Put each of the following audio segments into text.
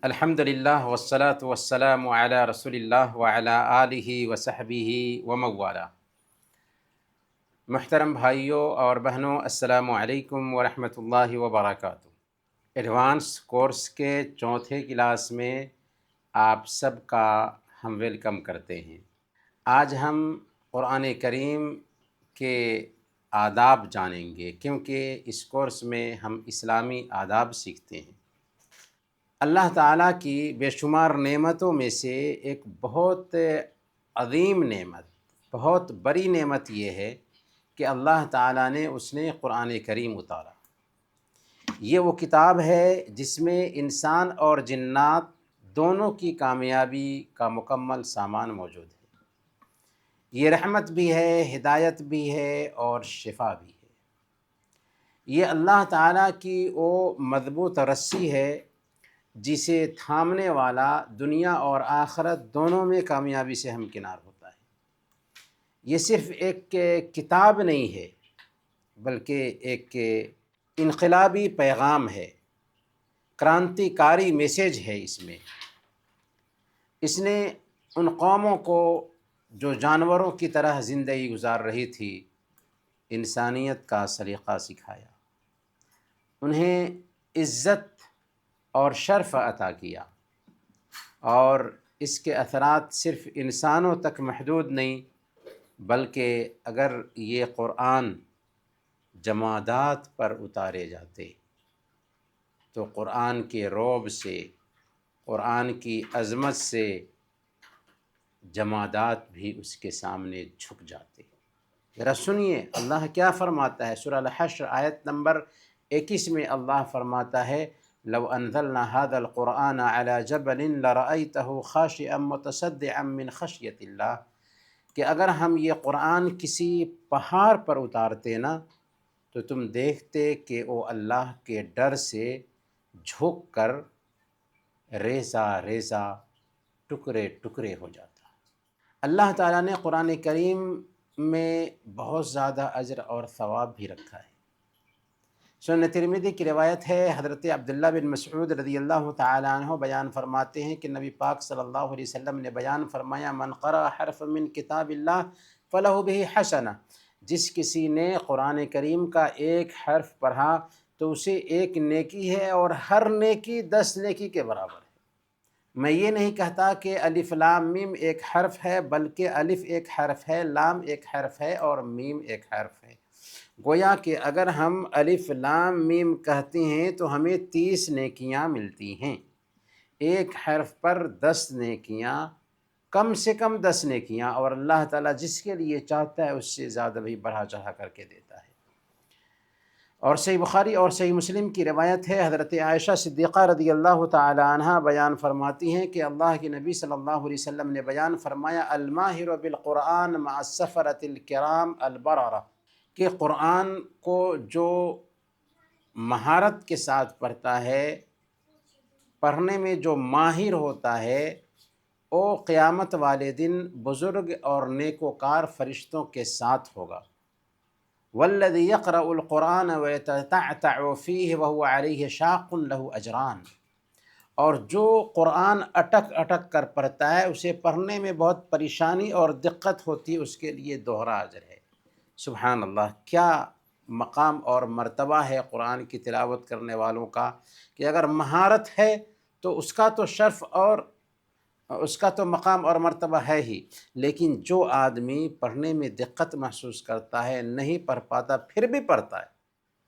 الحمدللہ والصلاة والسلام علی رسول اللہ وعلی آلہ وصحبہ وموالا۔ محترم بھائیوں اور بہنوں، السلام علیکم ورحمۃ اللہ وبرکاتہ۔ ایڈوانس کورس کے چوتھے کلاس میں آپ سب کا ہم ویلکم کرتے ہیں۔ آج ہم قرآن کریم کے آداب جانیں گے، کیونکہ اس کورس میں ہم اسلامی آداب سیکھتے ہیں۔ اللہ تعالیٰ کی بے شمار نعمتوں میں سے ایک بہت عظیم نعمت، بہت بڑی نعمت یہ ہے کہ اللہ تعالیٰ نے قرآن کریم اتارا۔ یہ وہ کتاب ہے جس میں انسان اور جنات دونوں کی کامیابی کا مکمل سامان موجود ہے۔ یہ رحمت بھی ہے، ہدایت بھی ہے اور شفا بھی ہے۔ یہ اللہ تعالیٰ کی وہ مضبوط رسی ہے جسے تھامنے والا دنیا اور آخرت دونوں میں کامیابی سے ہمکنار ہوتا ہے۔ یہ صرف ایک کتاب نہیں ہے، بلکہ ایک انقلابی پیغام ہے، کرانتی کاری میسیج ہے۔ اس نے ان قوموں کو جو جانوروں کی طرح زندگی گزار رہی تھی انسانیت کا سلیقہ سکھایا، انہیں عزت اور شرف عطا کیا، اور اس کے اثرات صرف انسانوں تک محدود نہیں، بلکہ اگر یہ قرآن جمادات پر اتارے جاتے تو قرآن کے رعب سے، قرآن کی عظمت سے جمادات بھی اس کے سامنے جھک جاتے۔ ذرا سنیے اللہ کیا فرماتا ہے۔ سورہ الحشر آیت نمبر 21 میں اللہ فرماتا ہے، لو انزلنا هذا القرآن على جبل لرأيته خاشعا متصدعا من خشیۃ اللہ، کہ اگر ہم یہ قرآن کسی پہاڑ پر اتارتے نا تو تم دیکھتے کہ وہ اللہ کے ڈر سے جھک کر ریزہ ریزہ، ٹکڑے ٹکڑے ہو جاتا۔ اللہ تعالیٰ نے قرآن کریم میں بہت زیادہ اجر اور ثواب بھی رکھا ہے۔ سنن ترمذی کی روایت ہے، حضرت عبداللہ بن مسعود رضی اللہ تعالیٰ عنہ بیان فرماتے ہیں کہ نبی پاک صلی اللہ علیہ وسلم نے بیان فرمایا، من قرأ حرف من کتاب اللہ فلہ بہ حسنہ، جس کسی نے قرآن کریم کا ایک حرف پڑھا تو اسے ایک نیکی ہے، اور ہر نیکی 10 نیکی کے برابر ہے۔ میں یہ نہیں کہتا کہ الف لام میم ایک حرف ہے، بلکہ الف ایک حرف ہے، لام ایک حرف ہے اور میم ایک حرف ہے۔ گویا کہ اگر ہم الف لام میم کہتے ہیں تو ہمیں 30 نیکیاں ملتی ہیں۔ ایک حرف پر 10 نیکیاں، کم سے کم 10 نیکیاں، اور اللہ تعالیٰ جس کے لیے چاہتا ہے اس سے زیادہ بھی بڑھا چڑھا کر کے دیتا ہے۔ اور صحیح بخاری اور صحیح مسلم کی روایت ہے، حضرت عائشہ صدیقہ رضی اللہ تعالی عنہ بیان فرماتی ہیں کہ اللہ کے نبی صلی اللہ علیہ وسلم نے بیان فرمایا، الماہر بالقرآن مع السفرۃ الکرام البررہ، کہ قرآن کو جو مہارت کے ساتھ پڑھتا ہے، پڑھنے میں جو ماہر ہوتا ہے، وہ قیامت والے دن بزرگ اور نیکوکار فرشتوں کے ساتھ ہوگا۔ والذی یقرأ القرآن ویتتعتع فیہ وہو علیہ شاق لہ اجران، اور جو قرآن اٹک اٹک کر پڑھتا ہے، اسے پڑھنے میں بہت پریشانی اور دقت ہوتی ہے، اس کے لیے دوہرا اجر ہے۔ سبحان اللہ، کیا مقام اور مرتبہ ہے قرآن کی تلاوت کرنے والوں کا، کہ اگر مہارت ہے تو اس کا تو شرف اور اس کا تو مقام اور مرتبہ ہے ہی، لیکن جو آدمی پڑھنے میں دقت محسوس کرتا ہے، نہیں پڑھ پاتا پھر بھی پڑھتا ہے،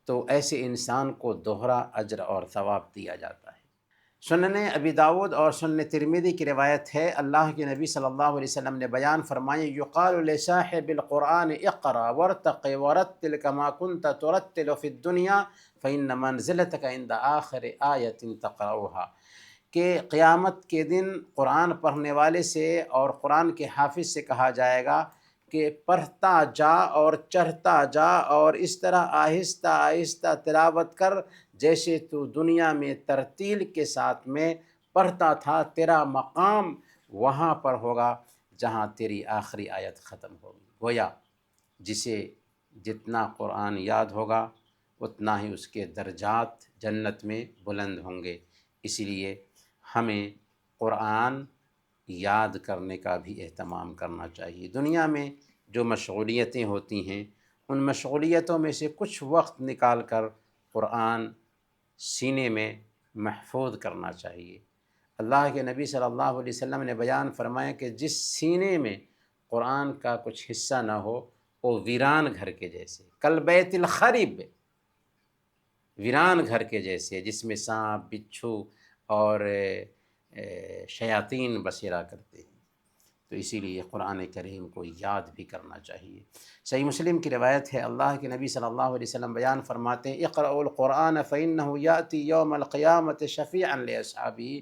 تو ایسے انسان کو دوہرا اجر اور ثواب دیا جاتا ہے۔ سنن ابی داود اور سنن ترمذی کی روایت ہے، اللہ کے نبی صلی اللہ علیہ وسلم نے بیان فرمایا، یقال لصاحب القرآن اقرأ وارتق ورتل كما كنت ترتل في الدنيا فإن منزلتك عند آخر آیة تقرأها، کہ قیامت کے دن قرآن پڑھنے والے سے اور قرآن کے حافظ سے کہا جائے گا کہ پڑھتا جا اور چڑھتا جا، اور اس طرح آہستہ آہستہ تلاوت کر جیسے تو دنیا میں ترتیل کے ساتھ میں پڑھتا تھا، تیرا مقام وہاں پر ہوگا جہاں تیری آخری آیت ختم ہوگی۔ گویا جسے جتنا قرآن یاد ہوگا اتنا ہی اس کے درجات جنت میں بلند ہوں گے۔ اسی لیے ہمیں قرآن یاد کرنے کا بھی اہتمام کرنا چاہیے۔ دنیا میں جو مشغولیتیں ہوتی ہیں ان مشغولیتوں میں سے کچھ وقت نکال کر قرآن سینے میں محفوظ کرنا چاہیے۔ اللہ کے نبی صلی اللہ علیہ وسلم نے بیان فرمایا کہ جس سینے میں قرآن کا کچھ حصہ نہ ہو وہ ویران گھر کے جیسے، کالبیت الخرب، ویران گھر کے جیسے جس میں سانپ، بچھو اور شیاطین بسیرا کرتے ہیں۔ تو اسی لیے قرآن کریم کو یاد بھی کرنا چاہیے۔ صحیح مسلم کی روایت ہے، اللہ کے نبی صلی اللہ علیہ وسلم بیان فرماتے ہیں اقرأوا القرآن فإنه يأتي يوم القیامة شفیعا لأصحابہ،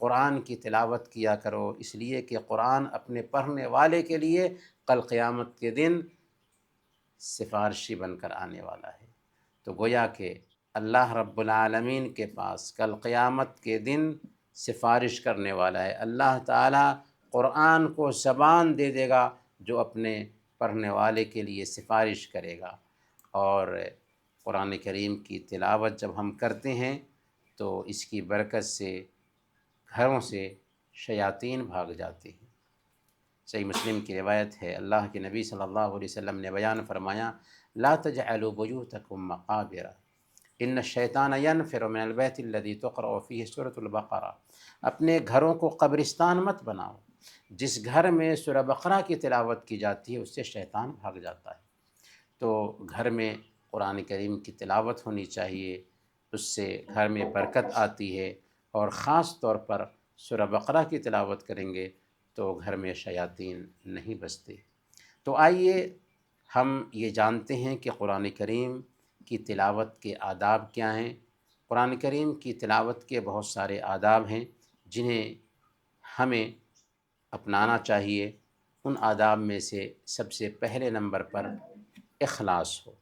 قرآن کی تلاوت کیا کرو اس لیے کہ قرآن اپنے پڑھنے والے کے لیے کل قیامت کے دن سفارشی بن کر آنے والا ہے۔ تو گویا کہ اللہ رب العالمین کے پاس کل قیامت کے دن سفارش کرنے والا ہے۔ اللہ تعالیٰ قرآن کو زبان دے دے گا جو اپنے پڑھنے والے کے لیے سفارش کرے گا، اور قرآن کریم کی تلاوت جب ہم کرتے ہیں تو اس کی برکت سے گھروں سے شیاطین بھاگ جاتے ہیں۔ صحیح مسلم کی روایت ہے، اللہ کے نبی صلی اللہ علیہ وسلم نے بیان فرمایا لا تجعلوا بیوتکم مقابر ان الشیطان ینفر من البیت الذی تقرأ فیہ سورۃ البقرہ، اپنے گھروں کو قبرستان مت بناؤ، جس گھر میں سورہ بقرہ کی تلاوت کی جاتی ہے اس سے شیطان بھاگ جاتا ہے۔ تو گھر میں قرآن کریم کی تلاوت ہونی چاہیے، اس سے گھر میں برکت آتی ہے، اور خاص طور پر سورہ بقرہ کی تلاوت کریں گے تو گھر میں شیاطین نہیں بستے۔ تو آئیے ہم یہ جانتے ہیں کہ قرآن کریم کی تلاوت کے آداب کیا ہیں۔ قرآن کریم کی تلاوت کے بہت سارے آداب ہیں جنہیں ہمیں اپنانا چاہیے۔ ان آداب میں سے سب سے پہلے نمبر پر اخلاص ہو،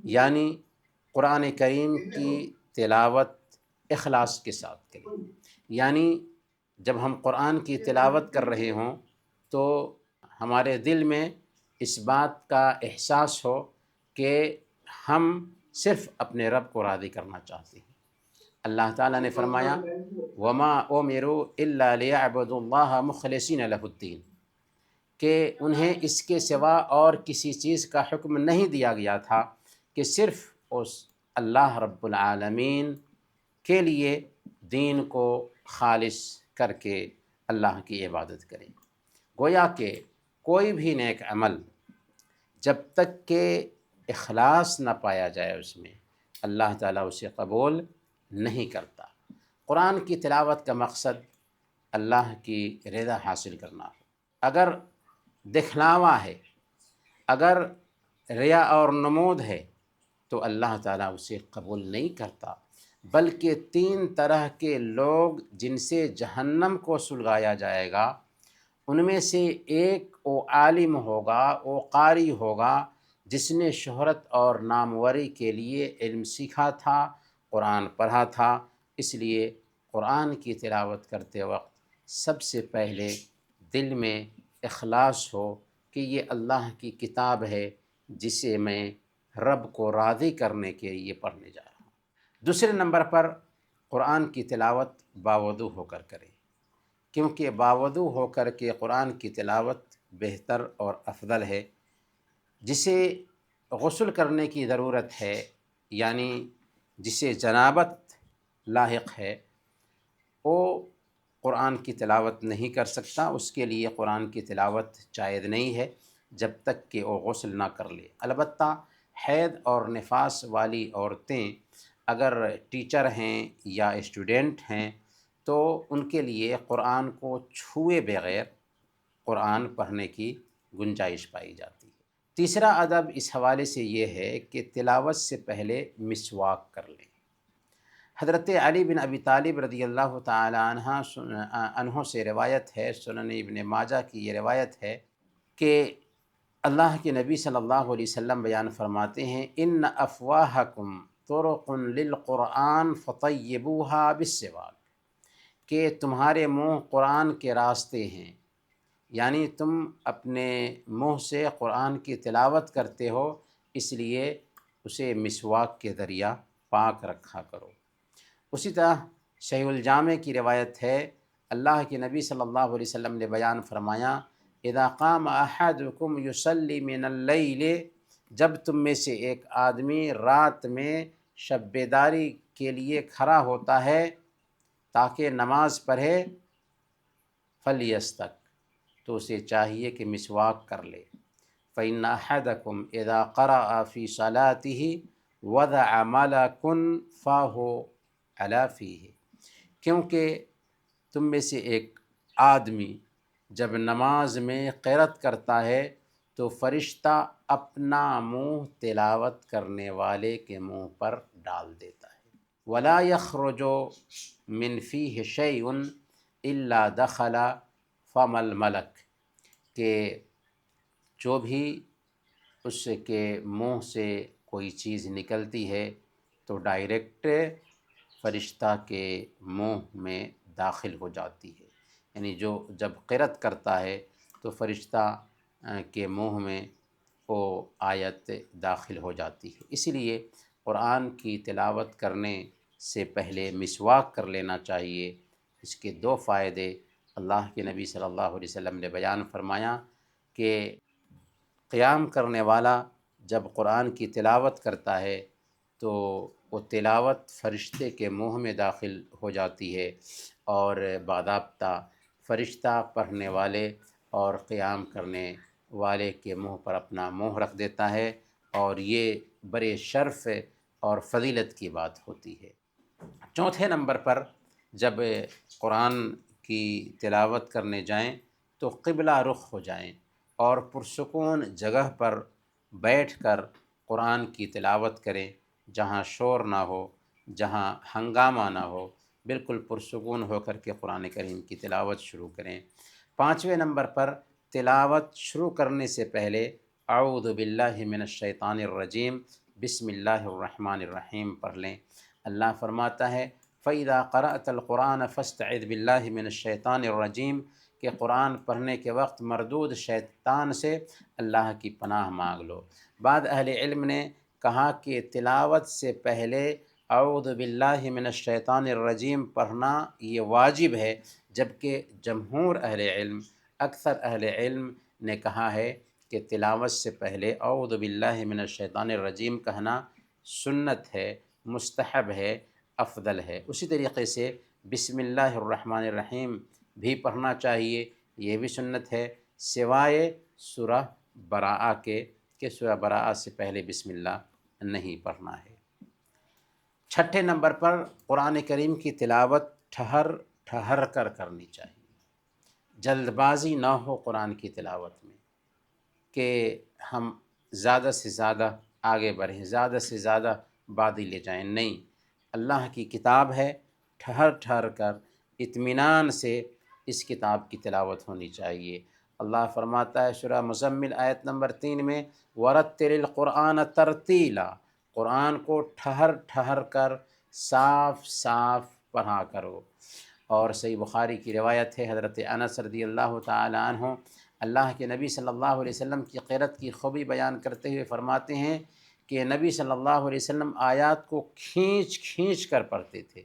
یعنی قرآن کریم کی تلاوت اخلاص کے ساتھ کریں۔ یعنی جب ہم قرآن کی تلاوت کر رہے ہوں تو ہمارے دل میں اس بات کا احساس ہو کہ ہم صرف اپنے رب کو راضی کرنا چاہتے ہیں۔ اللہ تعالیٰ نے فرمایا وما امروا الا ليعبدوا الله مخلصین له الدین، کہ انہیں اس کے سوا اور کسی چیز کا حکم نہیں دیا گیا تھا کہ صرف اس اللہ رب العالمین کے لیے دین کو خالص کر کے اللہ کی عبادت کریں۔ گویا کہ کوئی بھی نیک عمل جب تک کہ اخلاص نہ پایا جائے اس میں، اللہ تعالیٰ اسے قبول نہیں کرتا۔ قرآن کی تلاوت کا مقصد اللہ کی رضا حاصل کرنا ہو۔ اگر دکھلاوا ہے، اگر ریا اور نمود ہے تو اللہ تعالیٰ اسے قبول نہیں کرتا، بلکہ 3 طرح کے لوگ جن سے جہنم کو سلگایا جائے گا ان میں سے ایک وہ عالم ہوگا، وہ قاری ہوگا جس نے شہرت اور ناموری کے علم علم سیکھا تھا، قرآن پڑھا تھا۔ اس لیے قرآن کی تلاوت کرتے وقت سب سے پہلے دل میں اخلاص ہو کہ یہ اللہ کی کتاب ہے جسے میں رب کو راضی کرنے کے لیے پڑھنے جا رہا ہوں۔ دوسرے نمبر پر قرآن کی تلاوت باوضو ہو کر کریں، کیونکہ باوضو ہو کر کے قرآن کی تلاوت بہتر اور افضل ہے۔ جسے غسل کرنے کی ضرورت ہے، یعنی جسے جنابت لاحق ہے، وہ قرآن کی تلاوت نہیں کر سکتا، اس کے لیے قرآن کی تلاوت جائز نہیں ہے جب تک کہ وہ غسل نہ کر لے۔ البتہ حید اور نفاس والی عورتیں اگر ٹیچر ہیں یا اسٹوڈنٹ ہیں تو ان کے لیے قرآن کو چھوئے بغیر قرآن پڑھنے کی گنجائش پائی جاتی ہے۔ تیسرا ادب اس حوالے سے یہ ہے کہ تلاوت سے پہلے مسواک کر لیں۔ حضرت علی بن ابی طالب رضی اللہ تعالی عنہ سے روایت ہے، سنن ابن ماجہ کی یہ روایت ہے کہ اللہ کے نبی صلی اللہ علیہ وسلم بیان فرماتے ہیں ان افواہکم طرق للقرآن فطیبوها بالسواک، کہ تمہارے منہ قرآن کے راستے ہیں، یعنی تم اپنے منہ سے قرآن کی تلاوت کرتے ہو اس لیے اسے مسواک کے ذریعہ پاک رکھا کرو۔ اسی طرح صحیح الجامع کی روایت ہے، اللہ کے نبی صلی اللہ علیہ وسلم نے بیان فرمایا، اذا قام احدکم یصلی من اللیل، جب تم میں سے ایک آدمی رات میں شب بیداری کے لیے کھڑا ہوتا ہے تاکہ نماز پڑھے، فلیستک، تو اسے چاہیے کہ مسواک کر لے، فإن أحدكم إذا قرأ في صلاته وضع ملك فاه على فيه، کیونکہ تم میں سے ایک آدمی جب نماز میں قرأت کرتا ہے تو فرشتہ اپنا منہ تلاوت کرنے والے کے منہ پر ڈال دیتا ہے، ولا يخرج من فيه شيء الا دخل فم الملک، کہ جو بھی اس کے منہ سے کوئی چیز نکلتی ہے تو ڈائریکٹ فرشتہ کے منہ میں داخل ہو جاتی ہے، یعنی جو جب قرأت کرتا ہے تو فرشتہ کے منہ میں وہ آیت داخل ہو جاتی ہے۔ اسی لیے قرآن کی تلاوت کرنے سے پہلے مسواک کر لینا چاہیے۔ اس کے دو فائدے اللہ کے نبی صلی اللہ علیہ وسلم نے بیان فرمایا کہ قیام کرنے والا جب قرآن کی تلاوت کرتا ہے تو وہ تلاوت فرشتے کے منہ میں داخل ہو جاتی ہے، اور باضابطہ فرشتہ پڑھنے والے اور قیام کرنے والے کے منہ پر اپنا منہ رکھ دیتا ہے، اور یہ بڑے شرف اور فضیلت کی بات ہوتی ہے۔ چوتھے نمبر پر جب قرآن کی تلاوت کرنے جائیں تو قبلہ رخ ہو جائیں اور پرسکون جگہ پر بیٹھ کر قرآن کی تلاوت کریں، جہاں شور نہ ہو، جہاں ہنگامہ نہ ہو، بالکل پرسکون ہو کر کے قرآن کریم کی تلاوت شروع کریں۔ پانچویں نمبر پر تلاوت شروع کرنے سے پہلے اعوذ باللہ من الشیطان الرجیم، بسم اللہ الرحمن الرحیم پڑھ لیں۔ اللہ فرماتا ہے فَإِذَا قَرَأْتَ الْقُرْآنَ فَاسْتَعِذْ بِاللَّهِ مِنَ الشَّيْطَانِ الرَّجِيمِ، کہ قرآن پڑھنے کے وقت مردود شیطان سے اللہ کی پناہ مانگ لو۔ بعد اہل علم نے کہا کہ تلاوت سے پہلے اعوذ باللہ من الشیطان الرجیم پڑھنا یہ واجب ہے، جبکہ جمہور اہل علم، اکثر اہل علم نے کہا ہے کہ تلاوت سے پہلے اعوذ باللہ من الشیطان الرجیم کہنا سنت ہے، مستحب ہے، افضل ہے۔ اسی طریقے سے بسم اللہ الرحمن الرحیم بھی پڑھنا چاہیے، یہ بھی سنت ہے، سوائے سورہ براءہ کے، کہ سورہ براءہ سے پہلے بسم اللہ نہیں پڑھنا ہے۔ چھٹے نمبر پر قرآن کریم کی تلاوت ٹھہر ٹھہر کر کرنی چاہیے، جلد بازی نہ ہو قرآن کی تلاوت میں کہ ہم زیادہ سے زیادہ آگے بڑھیں، زیادہ سے زیادہ بادی لے جائیں، نہیں، اللہ کی کتاب ہے، ٹھہر ٹھہر کر اطمینان سے اس کتاب کی تلاوت ہونی چاہیے۔ اللہ فرماتا ہے سورہ مزمل آیت نمبر 3 میں وَرَتِّلِ الْقُرْآنَ تَرْتِیلًا، قرآن کو ٹھہر ٹھہر کر صاف صاف پڑھا کرو۔ اور صحیح بخاری کی روایت ہے، حضرت انس رضی اللہ تعالی عنہ اللہ کے نبی صلی اللہ علیہ وسلم کی قرأت کی خوبی بیان کرتے ہوئے فرماتے ہیں کہ نبی صلی اللہ علیہ وسلم آیات کو کھینچ کھینچ کر پڑھتے تھے۔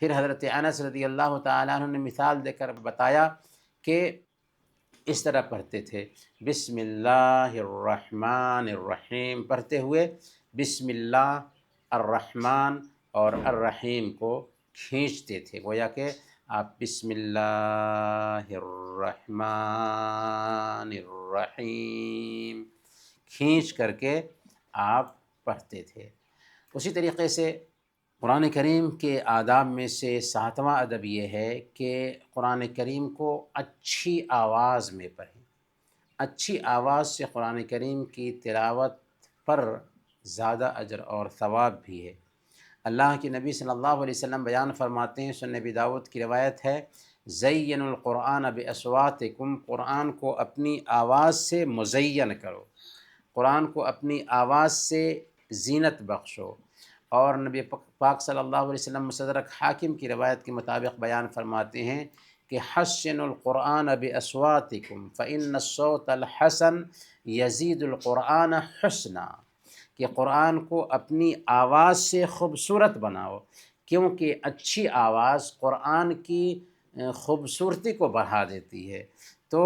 پھر حضرت انس رضی اللہ تعالیٰ عنہ نے مثال دے کر بتایا کہ اس طرح پڑھتے تھے، بسم اللہ الرحمن الرحیم پڑھتے ہوئے بسم اللہ الرحمن اور الرحیم کو کھینچتے تھے، گویا کہ آپ بسم اللہ الرحمن الرحیم کھینچ کر کے آپ پڑھتے تھے۔ اسی طریقے سے قرآن کریم کے آداب میں سے ساتواں ادب یہ ہے کہ قرآن کریم کو اچھی آواز میں پڑھیں۔ اچھی آواز سے قرآن کریم کی تلاوت پر زیادہ اجر اور ثواب بھی ہے۔ اللہ کے نبی صلی اللہ علیہ وسلم بیان فرماتے ہیں، سنن ابی داؤد کی روایت ہے، زینوا القرآن باصواتکم، قرآن کو اپنی آواز سے مزین کرو، قرآن کو اپنی آواز سے زینت بخشو۔ اور نبی پاک صلی اللہ علیہ وسلم مستدرک حاکم کی روایت کے مطابق بیان فرماتے ہیں کہ حسنوا القرآن باصواتکم فإن الصوت الحسن یزید القرآن حسنا، کہ قرآن کو اپنی آواز سے خوبصورت بناؤ، کیونکہ اچھی آواز قرآن کی خوبصورتی کو بڑھا دیتی ہے۔ تو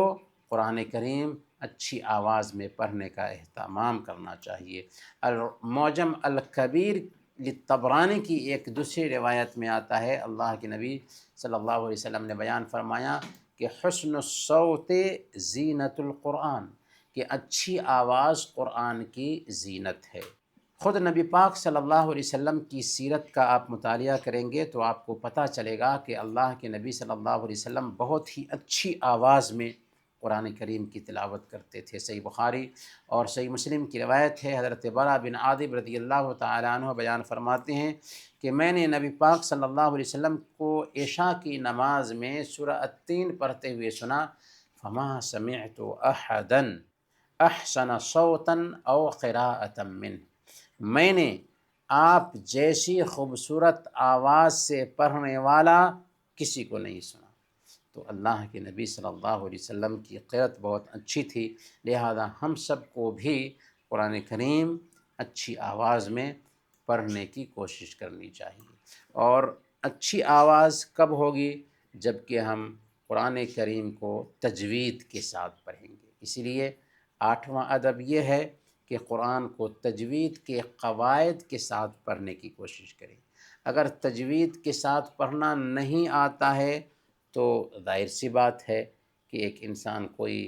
قرآن کریم اچھی آواز میں پڑھنے کا اہتمام کرنا چاہیے۔ المعجم الکبیر للطبرانی کی ایک دوسری روایت میں آتا ہے، اللہ کے نبی صلی اللہ علیہ وسلم نے بیان فرمایا کہ حسن الصوت زینت القرآن، کہ اچھی آواز قرآن کی زینت ہے۔ خود نبی پاک صلی اللہ علیہ وسلم کی سیرت کا آپ مطالعہ کریں گے تو آپ کو پتہ چلے گا کہ اللہ کے نبی صلی اللہ علیہ وسلم بہت ہی اچھی آواز میں قرآن کریم کی تلاوت کرتے تھے۔ صحیح بخاری اور صحیح مسلم کی روایت ہے، حضرت برا بن عازب رضی اللہ تعالیٰ عنہ بیان فرماتے ہیں کہ میں نے نبی پاک صلی اللہ علیہ وسلم کو عشاء کی نماز میں سورہ التین پڑھتے ہوئے سنا، فما سمعت احدا احسن صوتا او قراءة منه، میں نے آپ جیسی خوبصورت آواز سے پڑھنے والا کسی کو نہیں سنا۔ تو اللہ کے نبی صلی اللہ علیہ وسلم کی قرأت بہت اچھی تھی، لہذا ہم سب کو بھی قرآن کریم اچھی آواز میں پڑھنے کی کوشش کرنی چاہیے۔ اور اچھی آواز کب ہوگی؟ جب کہ ہم قرآن کریم کو تجوید کے ساتھ پڑھیں گے۔ اسی لیے 8واں ادب یہ ہے کہ قرآن کو تجوید کے قواعد کے ساتھ پڑھنے کی کوشش کریں۔ اگر تجوید کے ساتھ پڑھنا نہیں آتا ہے تو ظاہر سی بات ہے کہ ایک انسان کوئی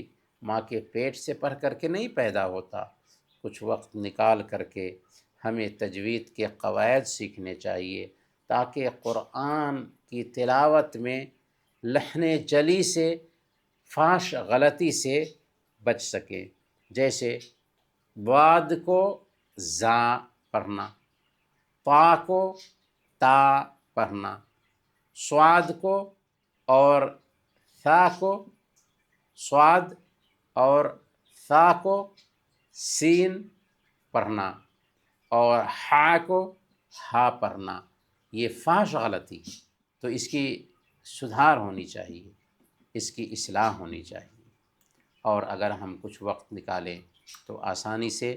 ماں کے پیٹ سے پڑھ کر کے نہیں پیدا ہوتا، کچھ وقت نکال کر کے ہمیں تجوید کے قواعد سیکھنے چاہیے تاکہ قرآن کی تلاوت میں لحن جلی سے، فحش غلطی سے بچ سکیں۔ جیسے بعد کو زا پڑھنا، طا کو تا پڑھنا، صاد کو اور ثا کو، صاد اور ثا کو سین پڑھنا، اور ہا کو ہا پڑھنا، یہ فحش غلطی ہے۔ تو اس کی سدھار ہونی چاہیے، اس کی اصلاح ہونی چاہیے، اور اگر ہم کچھ وقت نکالیں تو آسانی سے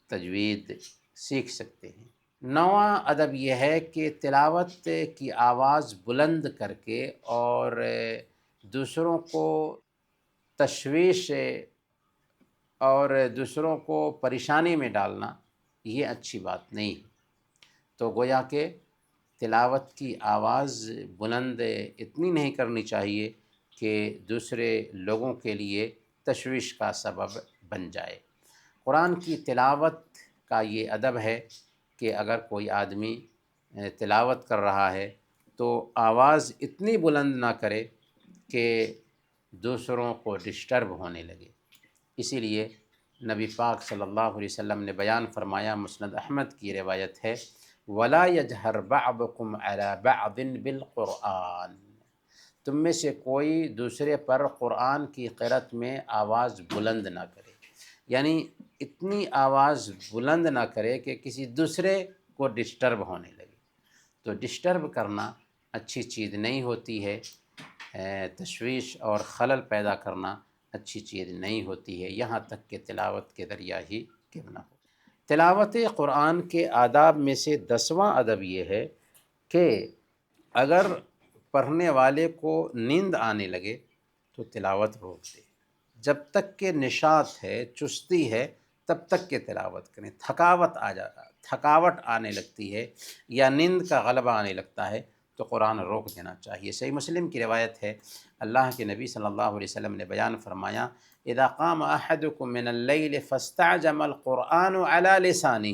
تجوید سیکھ سکتے ہیں۔ 9واں ادب یہ ہے کہ تلاوت کی آواز بلند کر کے اور دوسروں کو تشویش اور دوسروں کو پریشانی میں ڈالنا یہ اچھی بات نہیں ہے۔ تو گویا کہ تلاوت کی آواز بلند اتنی نہیں کرنی چاہیے کہ دوسرے لوگوں کے لیے تشویش کا سبب بن جائے۔ قرآن کی تلاوت کا یہ ادب ہے کہ اگر کوئی آدمی تلاوت کر رہا ہے تو آواز اتنی بلند نہ کرے کہ دوسروں کو ڈسٹرب ہونے لگے۔ اسی لیے نبی پاک صلی اللہ علیہ وسلم نے بیان فرمایا، مسند احمد کی روایت ہے، وَلَا يَجْهَرْ بَعْضُكُمْ عَلَى بَعْضٍ بِالْقُرْآنِ، تم میں سے کوئی دوسرے پر قرآن کی قرأت میں آواز بلند نہ کرے، یعنی اتنی آواز بلند نہ کرے کہ کسی دوسرے کو ڈسٹرب ہونے لگے۔ تو ڈسٹرب کرنا اچھی چیز نہیں ہوتی ہے، تشویش اور خلل پیدا کرنا اچھی چیز نہیں ہوتی ہے، یہاں تک کہ تلاوت کے ذریعہ ہی کیوں نہ ہو۔ تلاوت قرآن کے آداب میں سے 10واں ادب یہ ہے کہ اگر پڑھنے والے کو نیند آنے لگے تو تلاوت روک دے، جب تک کہ نشاط ہے، چستی ہے، تب تک کہ تلاوت کریں۔ تھکاوٹ آنے لگتی ہے یا نیند کا غلبہ آنے لگتا ہے تو قرآن روک دینا چاہیے۔ صحیح مسلم کی روایت ہے، اللہ کے نبی صلی اللہ علیہ وسلم نے بیان فرمایا، اذا قام احدکم من اللیل فاستعجم القرآن علی لسانہ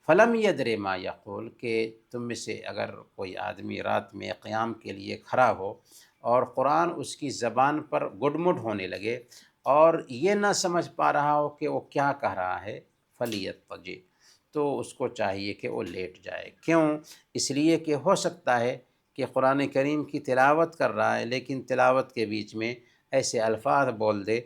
فلم یدر ما یقول، کہ تم میں سے اگر کوئی آدمی رات میں قیام کے لیے کھڑا ہو اور قرآن اس کی زبان پر گڈمڈ ہونے لگے اور یہ نہ سمجھ پا رہا ہو کہ وہ کیا کہہ رہا ہے، فلیضطجع، تو اس کو چاہیے کہ وہ لیٹ جائے۔ کیوں؟ اس لیے کہ ہو سکتا ہے کہ قرآن کریم کی تلاوت کر رہا ہے لیکن تلاوت کے بیچ میں ایسے الفاظ بول دے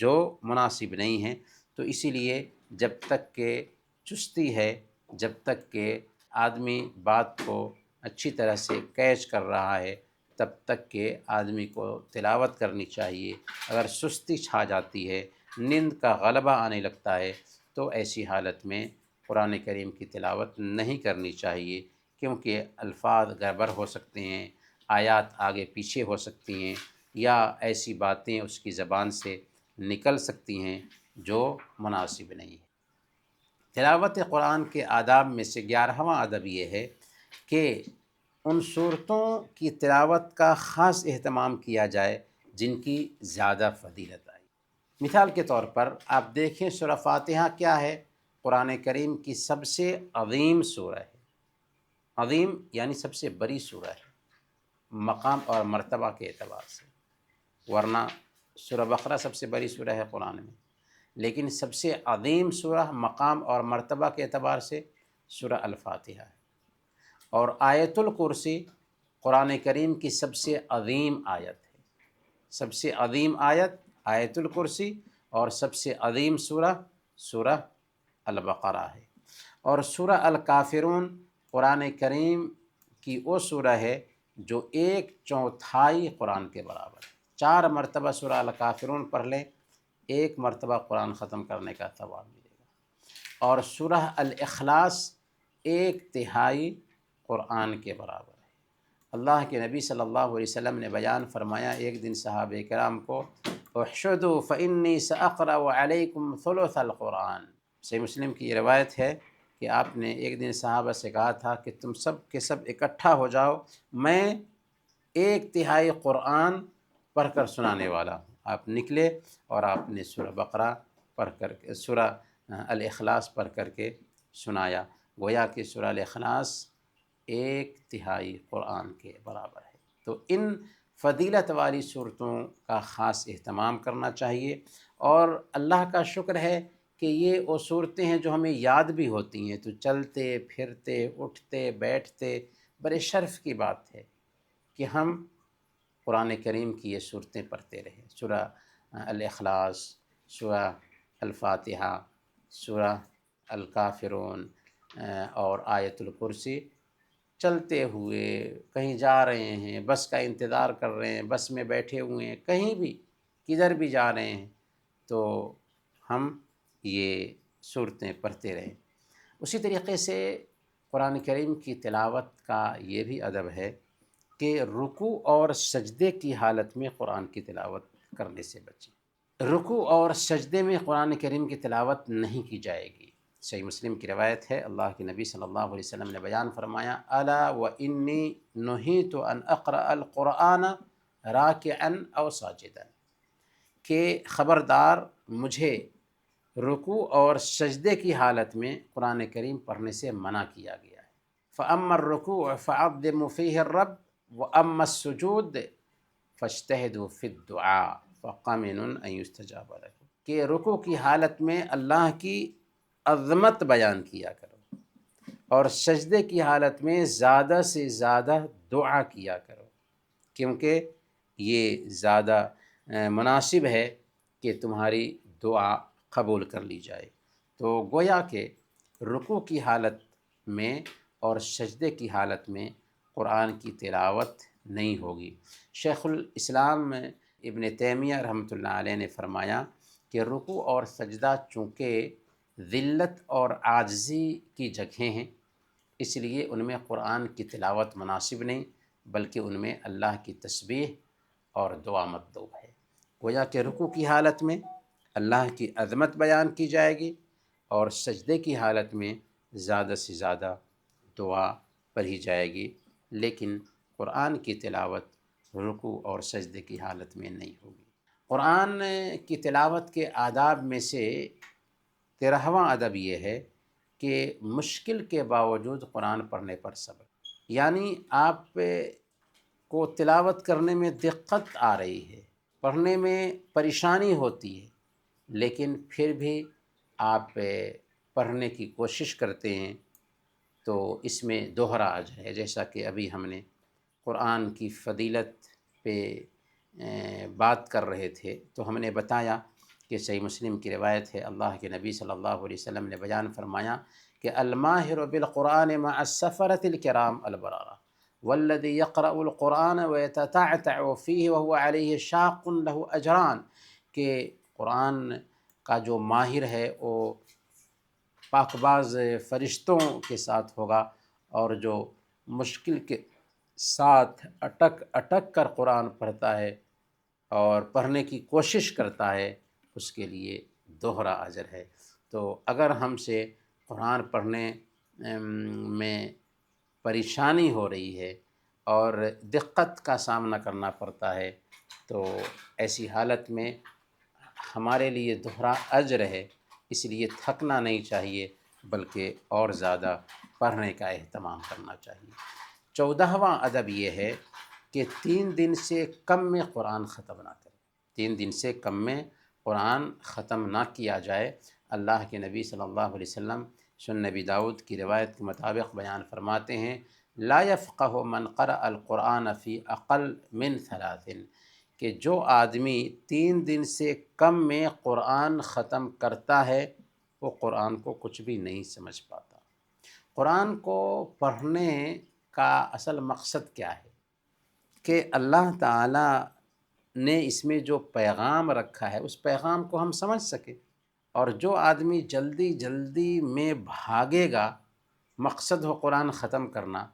جو مناسب نہیں ہیں۔ تو اسی لیے جب تک کہ چستی ہے، جب تک کہ آدمی بات کو اچھی طرح سے کیچ کر رہا ہے، تب تک کہ آدمی کو تلاوت کرنی چاہیے۔ اگر سستی چھا جاتی ہے، نیند کا غلبہ آنے لگتا ہے، تو ایسی حالت میں قرآن کریم کی تلاوت نہیں کرنی چاہیے، کیونکہ الفاظ گڑبڑ ہو سکتے ہیں، آیات آگے پیچھے ہو سکتی ہیں، یا ایسی باتیں اس کی زبان سے نکل سکتی ہیں جو مناسب نہیں ہے۔ تلاوت قرآن کے آداب میں سے 11واں ادب یہ ہے کہ ان صورتوں کی تلاوت کا خاص اہتمام کیا جائے جن کی زیادہ فضیلت آئی۔ مثال کے طور پر آپ دیکھیں سورہ فاتحہ کیا ہے؟ قرآن کریم کی سب سے عظیم سورہ ہے۔ عظیم یعنی سب سے بڑی سورہ ہے مقام اور مرتبہ کے اعتبار سے، ورنہ سورہ بقرہ سب سے بڑی سورہ ہے قرآن میں، لیکن سب سے عظیم سورہ مقام اور مرتبہ کے اعتبار سے سورہ الفاتحہ ہے۔ اور آیت الکرسی قرآن کریم کی سب سے عظیم آیت ہے۔ سب سے عظیم آیت آیت الکرسی، اور سب سے عظیم سورہ سورہ البقرہ ہے۔ اور سورہ الکافرون قرآن کریم کی وہ سورہ ہے جو 1/4 قرآن کے برابر ہے۔ 4 مرتبہ سورہ الکافرون پڑھ لیں، 1 مرتبہ قرآن ختم کرنے کا ثواب ملے گا۔ اور سورہ الاخلاص 1/3 قرآن کے برابر ہے۔ اللہ کے نبی صلی اللہ علیہ وسلم نے بیان فرمایا، ایک دن صحابہ کرام کو احشدوا فإنی سأقرأ علیکم ثلث القرآن، صحیح مسلم کی یہ روایت ہے کہ آپ نے ایک دن صحابہ سے کہا تھا کہ تم سب کے سب اکٹھا ہو جاؤ، میں 1/3 قرآن پڑھ کر سنانے والا ہوں۔ آپ نکلے اور آپ نے سورہ بقرہ پڑھ کر کے سورہ الاخلاص پڑھ کر کے سنایا، گویا کہ سورہ الاخلاص 1/3 قرآن کے برابر ہے۔ تو ان فضیلت والی صورتوں کا خاص اہتمام کرنا چاہیے، اور اللہ کا شکر ہے کہ یہ وہ صورتیں ہیں جو ہمیں یاد بھی ہوتی ہیں، تو چلتے پھرتے اٹھتے بیٹھتے بڑے شرف کی بات ہے کہ ہم قرآن کریم کی یہ صورتیں پڑھتے رہیں۔ سورہ الاخلاص، سورہ الفاتحہ، سورہ الکافرون اور آیت الکرسی، چلتے ہوئے کہیں جا رہے ہیں، بس کا انتظار کر رہے ہیں، بس میں بیٹھے ہوئے ہیں، کہیں بھی کدھر بھی جا رہے ہیں، تو ہم یہ صورتیں پڑھتے رہیں۔ اسی طریقے سے قرآن کریم کی تلاوت کا یہ بھی ادب ہے کہ رکوع اور سجدے کی حالت میں قرآن کی تلاوت کرنے سے بچیں۔ رکوع اور سجدے میں قرآن کریم کی تلاوت نہیں کی جائے گی۔ صحیح مسلم کی روایت ہے، اللہ کے نبی صلی اللہ علیہ وسلم نے بیان فرمایا، الا وانی نہیت ان اقرأ القرآن راکعا او ساجدا، کہ خبردار مجھے رکوع اور سجدے کی حالت میں قرآن کریم پڑھنے سے منع کیا گیا ہے۔ فاما الرکوع فعظموا فیہ الرب واما السجود فاجتہدوا فی الدعاء فقمن ان یستجاب لکم، کہ رکوع کی حالت میں اللہ کی عظمت بیان کیا کرو، اور سجدے کی حالت میں زیادہ سے زیادہ دعا کیا کرو، کیونکہ یہ زیادہ مناسب ہے کہ تمہاری دعا قبول کر لی جائے۔ تو گویا کہ رکوع کی حالت میں اور سجدے کی حالت میں قرآن کی تلاوت نہیں ہوگی۔ شیخ الاسلام ابن تیمیہ رحمۃ اللہ علیہ نے فرمایا کہ رکوع اور سجدہ چونکہ ذلت اور عاجزی کی جگہیں ہیں، اس لیے ان میں قرآن کی تلاوت مناسب نہیں، بلکہ ان میں اللہ کی تسبیح اور دعا مطلوب ہے۔ گویا کہ رکوع کی حالت میں اللہ کی عظمت بیان کی جائے گی، اور سجدے کی حالت میں زیادہ سے زیادہ دعا پڑھی جائے گی، لیکن قرآن کی تلاوت رکوع اور سجدے کی حالت میں نہیں ہوگی۔ قرآن کی تلاوت کے آداب میں سے 13واں ادب یہ ہے کہ مشکل کے باوجود قرآن پڑھنے پر صبر، یعنی آپ کو تلاوت کرنے میں دقت آ رہی ہے، پڑھنے میں پریشانی ہوتی ہے، لیکن پھر بھی آپ پڑھنے کی کوشش کرتے ہیں، تو اس میں دوہرا اجر ہے۔ جیسا کہ ابھی ہم نے قرآن کی فضیلت پہ بات کر رہے تھے، تو ہم نے بتایا کہ صحیح مسلم کی روایت ہے، اللہ کے نبی صلی اللہ علیہ وسلم نے بیان فرمایا کہ الماہر بالقرآن مع السفرة الکرام البررہ والذی یقرأ القرآن ویتتعتع فیہ وهو علیہ شاق له اجران، کہ قرآن کا جو ماہر ہے وہ پاک باز فرشتوں کے ساتھ ہوگا، اور جو مشکل کے ساتھ اٹک اٹک کر قرآن پڑھتا ہے اور پڑھنے کی کوشش کرتا ہے، اس کے لیے دوہرا اجر ہے۔ تو اگر ہم سے قرآن پڑھنے میں پریشانی ہو رہی ہے اور دقت کا سامنا کرنا پڑتا ہے، تو ایسی حالت میں ہمارے لیے دوہرا اجر ہے، اس لیے تھکنا نہیں چاہیے بلکہ اور زیادہ پڑھنے کا اہتمام کرنا چاہیے۔ 14واں ادب یہ ہے کہ 3 دن سے کم میں قرآن ختم نہ کرے، 3 دن سے کم میں قرآن ختم نہ کیا جائے۔ اللہ کے نبی صلی اللہ علیہ وسلم سنن نبی داؤد کی روایت کے مطابق بیان فرماتے ہیں، لا يفقہ من قرأ القرآن فی اقل من 3، کہ جو آدمی 3 دن سے کم میں قرآن ختم کرتا ہے وہ قرآن کو کچھ بھی نہیں سمجھ پاتا۔ قرآن کو پڑھنے کا اصل مقصد کیا ہے کہ اللہ تعالیٰ نے اس میں جو پیغام رکھا ہے اس پیغام کو ہم سمجھ سکیں، اور جو آدمی جلدی جلدی میں بھاگے گا، مقصد ہو قرآن ختم کرنا،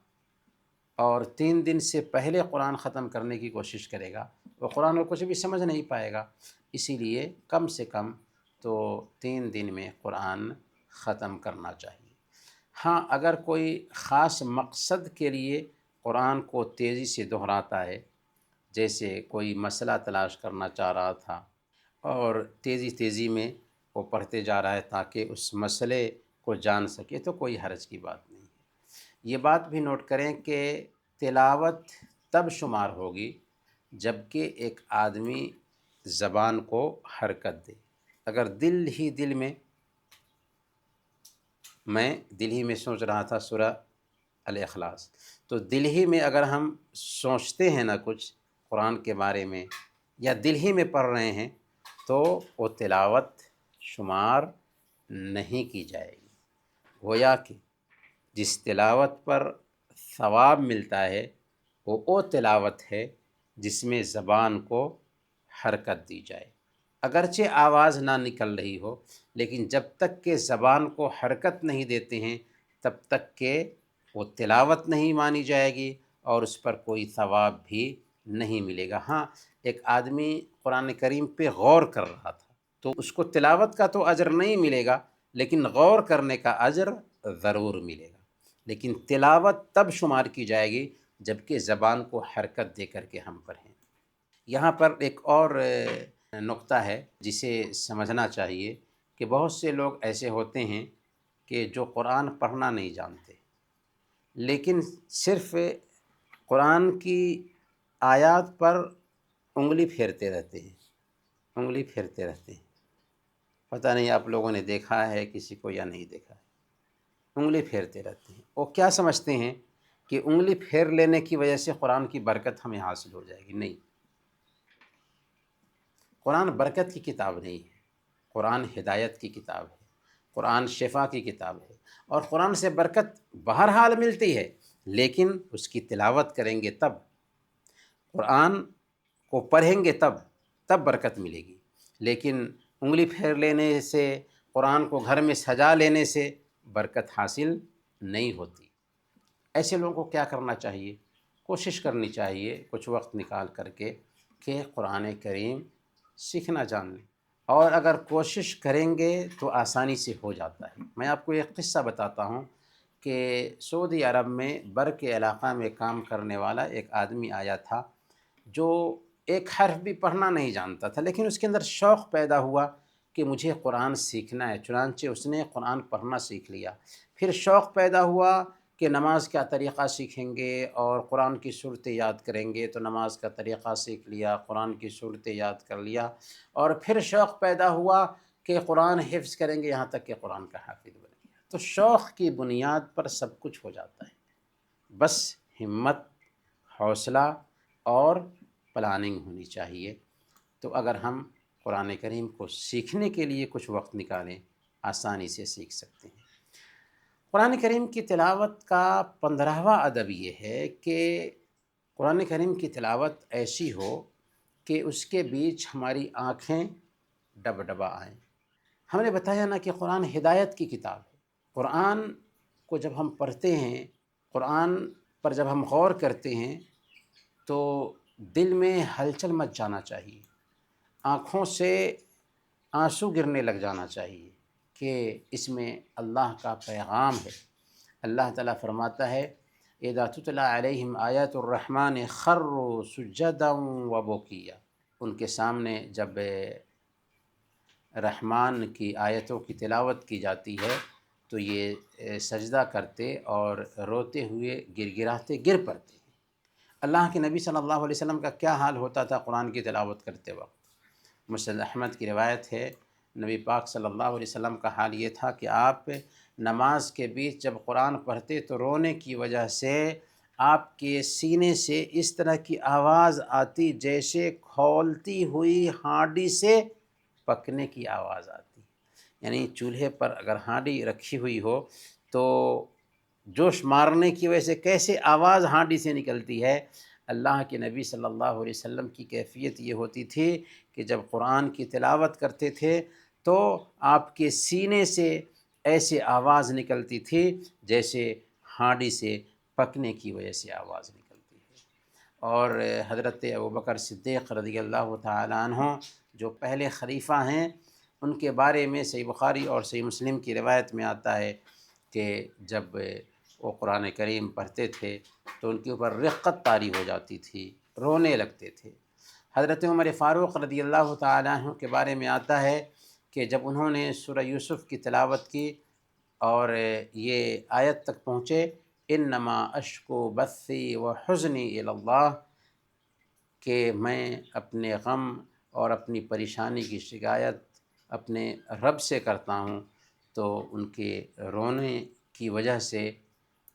اور 3 دن سے پہلے قرآن ختم کرنے کی کوشش کرے گا، وہ قرآن کو کچھ بھی سمجھ نہیں پائے گا۔ اسی لیے کم سے کم تو 3 دن میں قرآن ختم کرنا چاہیے۔ ہاں، اگر کوئی خاص مقصد کے لیے قرآن کو تیزی سے دہراتا ہے، جیسے کوئی مسئلہ تلاش کرنا چاہ رہا تھا اور تیزی تیزی میں وہ پڑھتے جا رہا ہے تاکہ اس مسئلے کو جان سکے، تو کوئی حرج کی بات نہیں ہے۔ یہ بات بھی نوٹ کریں کہ تلاوت تب شمار ہوگی جب کہ ایک آدمی زبان کو حرکت دے۔ اگر دل ہی میں سوچ رہا تھا سورہ الاخلاص، تو دل ہی میں اگر ہم سوچتے ہیں نہ کچھ قرآن کے بارے میں یا دل ہی میں پڑھ رہے ہیں تو وہ تلاوت شمار نہیں کی جائے گی۔ گویا کہ جس تلاوت پر ثواب ملتا ہے وہ تلاوت ہے جس میں زبان کو حرکت دی جائے، اگرچہ آواز نہ نکل رہی ہو، لیکن جب تک کہ زبان کو حرکت نہیں دیتے ہیں تب تک کہ وہ تلاوت نہیں مانی جائے گی اور اس پر کوئی ثواب بھی نہیں ملے گا۔ ہاں، ایک آدمی قرآن کریم پہ غور کر رہا تھا تو اس کو تلاوت کا تو اجر نہیں ملے گا، لیکن غور کرنے کا اجر ضرور ملے گا۔ لیکن تلاوت تب شمار کی جائے گی جب کہ زبان کو حرکت دے کر کے ہم پڑھیں۔ یہاں پر ایک اور نقطہ ہے جسے سمجھنا چاہیے کہ بہت سے لوگ ایسے ہوتے ہیں کہ جو قرآن پڑھنا نہیں جانتے، لیکن صرف قرآن کی آیات پر انگلی پھیرتے رہتے ہیں۔ پتہ نہیں آپ لوگوں نے دیکھا ہے کسی کو یا نہیں دیکھا ہے، انگلی پھیرتے رہتے ہیں۔ وہ کیا سمجھتے ہیں کہ انگلی پھیر لینے کی وجہ سے قرآن کی برکت ہمیں حاصل ہو جائے گی۔ نہیں، قرآن برکت کی کتاب نہیں ہے، قرآن ہدایت کی کتاب ہے، قرآن شفا کی کتاب ہے، اور قرآن سے برکت بہرحال ملتی ہے، لیکن اس کی تلاوت کریں گے تب، قرآن کو پڑھیں گے تب برکت ملے گی۔ لیکن انگلی پھیر لینے سے، قرآن کو گھر میں سجا لینے سے برکت حاصل نہیں ہوتی۔ ایسے لوگوں کو کیا کرنا چاہیے؟ کوشش کرنی چاہیے کچھ وقت نکال کر کے کہ قرآن کریم سیکھنا جان لیں، اور اگر کوشش کریں گے تو آسانی سے ہو جاتا ہے۔ میں آپ کو ایک قصہ بتاتا ہوں کہ سعودی عرب میں بر کے علاقہ میں کام کرنے والا ایک آدمی آیا تھا جو ایک حرف بھی پڑھنا نہیں جانتا تھا، لیکن اس کے اندر شوق پیدا ہوا کہ مجھے قرآن سیکھنا ہے، چنانچہ اس نے قرآن پڑھنا سیکھ لیا۔ پھر شوق پیدا ہوا کہ نماز کا طریقہ سیکھیں گے اور قرآن کی صورتیں یاد کریں گے، تو نماز کا طریقہ سیکھ لیا، قرآن کی صورتیں یاد کر لیا، اور پھر شوق پیدا ہوا کہ قرآن حفظ کریں گے، یہاں تک کہ قرآن کا حافظ بن گیا۔ تو شوق کی بنیاد پر سب کچھ ہو جاتا ہے، بس ہمت، حوصلہ اور پلاننگ ہونی چاہیے۔ تو اگر ہم قرآن کریم کو سیکھنے کے لیے کچھ وقت نکالیں، آسانی سے سیکھ سکتے ہیں۔ قرآن کریم کی تلاوت کا 15واں ادب یہ ہے کہ قرآن کریم کی تلاوت ایسی ہو کہ اس کے بیچ ہماری آنکھیں ڈب ڈبا آئیں۔ ہم نے بتایا نا کہ قرآن ہدایت کی کتاب ہے۔ قرآن کو جب ہم پڑھتے ہیں، قرآن پر جب ہم غور کرتے ہیں تو دل میں ہلچل مچ جانا چاہیے، آنکھوں سے آنسو گرنے لگ جانا چاہیے کہ اس میں اللہ کا پیغام ہے۔ اللہ تعالیٰ فرماتا ہے اذا تتلی علیہم آیات الرحمن خروا سجدا وبکیا، ان کے سامنے جب رحمان کی آیتوں کی تلاوت کی جاتی ہے تو یہ سجدہ کرتے اور روتے ہوئے گر گراتے گر پڑتے ہیں۔ اللہ کے نبی صلی اللہ علیہ وسلم کا کیا حال ہوتا تھا قرآن کی تلاوت کرتے وقت؟ مسند احمد کی روایت ہے، نبی پاک صلی اللہ علیہ وسلم کا حال یہ تھا کہ آپ نماز کے بیچ جب قرآن پڑھتے تو رونے کی وجہ سے آپ کے سینے سے اس طرح کی آواز آتی جیسے کھولتی ہوئی ہانڈی سے پکنے کی آواز آتی، یعنی چولہے پر اگر ہانڈی رکھی ہوئی ہو تو جوش مارنے کی وجہ سے کیسے آواز ہانڈی سے نکلتی ہے، اللہ کے نبی صلی اللہ علیہ وسلم کی کیفیت یہ ہوتی تھی کہ جب قرآن کی تلاوت کرتے تھے تو آپ کے سینے سے ایسے آواز نکلتی تھی جیسے ہانڈی سے پکنے کی وجہ سے آواز نکلتی ہے۔ اور حضرت ابوبکر صدیق رضی اللہ تعالیٰ عنہ جو پہلے خلیفہ ہیں، ان کے بارے میں صحیح بخاری اور صحیح مسلم کی روایت میں آتا ہے کہ جب وہ قرآن کریم پڑھتے تھے تو ان کے اوپر رقت طاری ہو جاتی تھی، رونے لگتے تھے۔ حضرت عمر فاروق رضی اللہ تعالیٰ عنہ کے بارے میں آتا ہے کہ جب انہوں نے سورہ یوسف کی تلاوت کی اور یہ آیت تک پہنچے انما اشکو بثی و حزنی الی اللہ، کہ میں اپنے غم اور اپنی پریشانی کی شکایت اپنے رب سے کرتا ہوں، تو ان کے رونے کی وجہ سے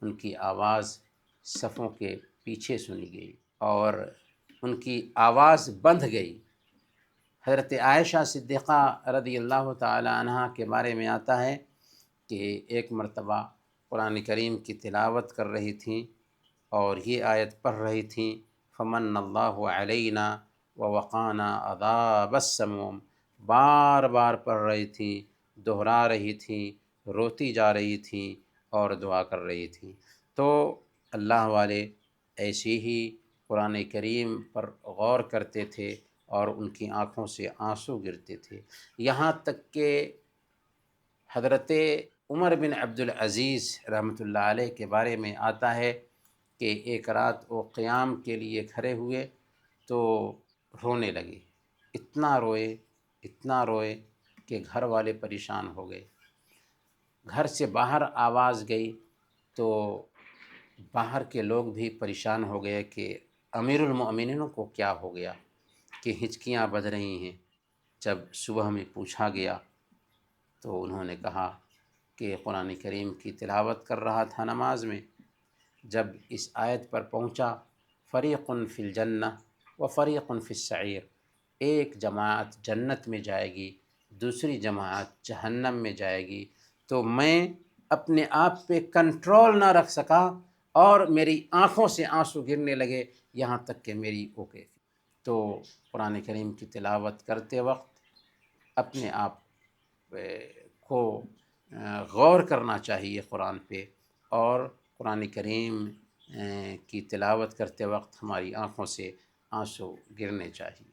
ان کی آواز صفوں کے پیچھے سنی گئی اور ان کی آواز بندھ گئی۔ حضرت عائشہ صدیقہ رضی اللہ تعالی عنہ کے بارے میں آتا ہے کہ ایک مرتبہ قرآن کریم کی تلاوت کر رہی تھیں اور یہ آیت پڑھ رہی تھیں فمن اللہ علینا ووقانا عذاب السموم، بار بار پڑھ رہی تھیں، دہرا رہی تھیں، روتی جا رہی تھیں اور دعا کر رہی تھیں۔ تو اللہ والے ایسے ہی قرآن کریم پر غور کرتے تھے اور ان کی آنکھوں سے آنسو گرتے تھے، یہاں تک کہ حضرت عمر بن عبدالعزیز رحمۃ اللہ علیہ کے بارے میں آتا ہے کہ ایک رات وہ قیام کے لیے کھڑے ہوئے تو رونے لگے، اتنا روئے کہ گھر والے پریشان ہو گئے۔ گھر سے باہر آواز گئی تو باہر کے لوگ بھی پریشان ہو گئے کہ امیر المؤمنین کو کیا ہو گیا کہ ہچکیاں بجھ رہی ہیں۔ جب صبح میں پوچھا گیا تو انہوں نے کہا کہ قرآن کریم کی تلاوت کر رہا تھا نماز میں، جب اس آیت پر پہنچا فریق فی الجنہ و فریق فی السعیر، ایک جماعت جنت میں جائے گی، دوسری جماعت جہنم میں جائے گی، تو میں اپنے آپ پہ کنٹرول نہ رکھ سکا اور میری آنکھوں سے آنسو گرنے لگے، یہاں تک کہ میری اوکے۔ تو قرآن کریم کی تلاوت کرتے وقت اپنے آپ کو غور کرنا چاہیے قرآن پہ، اور قرآن کریم کی تلاوت کرتے وقت ہماری آنکھوں سے آنسو گرنے چاہیے۔